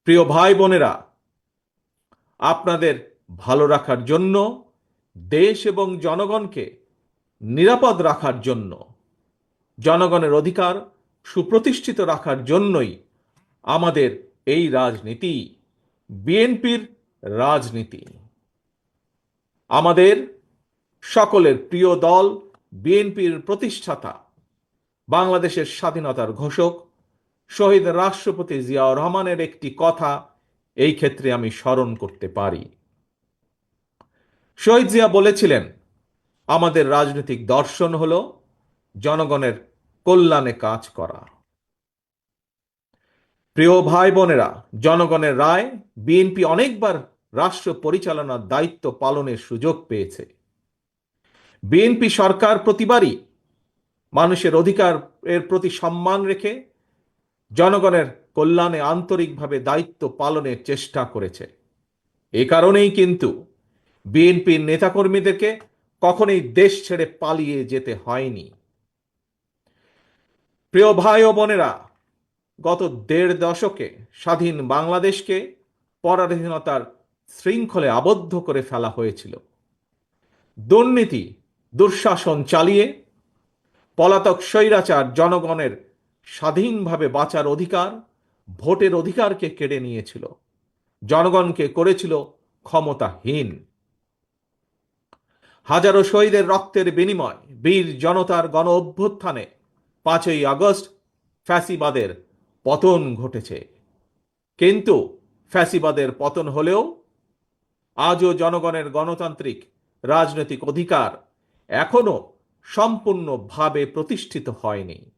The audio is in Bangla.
প্রিয় ভাই বোনেরা, আপনাদের ভালো রাখার জন্য, দেশ এবং জনগণকে নিরাপদ রাখার জন্য, জনগণের অধিকার সুপ্রতিষ্ঠিত রাখার জন্যই আমাদের এই রাজনীতি, বিএনপির রাজনীতি। আমাদের সকলের প্রিয় দল বিএনপির প্রতিষ্ঠাতা, বাংলাদেশের স্বাধীনতার ঘোষক শহীদ রাষ্ট্রপতি জিয়াউর রহমানের একটি কথা এই ক্ষেত্রে আমি স্মরণ করতে পারি। শহীদ জিয়া বলেছিলেন, আমাদের রাজনৈতিক দর্শন হলো জনগণের কল্যাণে কাজ করা। প্রিয় ভাই বোনেরা, জনগণের রায় বিএনপি অনেকবার রাষ্ট্র পরিচালনার দায়িত্ব পালনের সুযোগ পেয়েছে। বিএনপি সরকার প্রতিবারই মানুষের অধিকারের প্রতি সম্মান রেখে জনগণের কল্যাণে আন্তরিকভাবে দায়িত্ব পালনের চেষ্টা করেছে। এ কারণেই কিন্তু বিএনপির নেতাকর্মীদেরকে কখনোই দেশ ছেড়ে পালিয়ে যেতে হয়নি। প্রিয় ভাই ও বোনেরা, গত ১.৫ দশকে স্বাধীন বাংলাদেশকে পরাধীনতার শৃঙ্খলে আবদ্ধ করে ফেলা হয়েছিল। দুর্নীতি, দুঃশাসন চালিয়ে পলাতক স্বৈরাচার জনগণের স্বাধীনভাবে বাঁচার অধিকার, ভোটের অধিকারকে কেড়ে নিয়েছিল, জনগণকে করেছিল ক্ষমতাহীন। হাজারো শহীদের রক্তের বিনিময়, বীর জনতার গণ অভ্যুত্থানে ৫ই আগস্ট ফ্যাসিবাদের পতন ঘটেছে। কিন্তু ফ্যাসিবাদের পতন হলেও আজও জনগণের গণতান্ত্রিক রাজনৈতিক অধিকার এখনো সম্পূর্ণভাবে প্রতিষ্ঠিত হয়নি।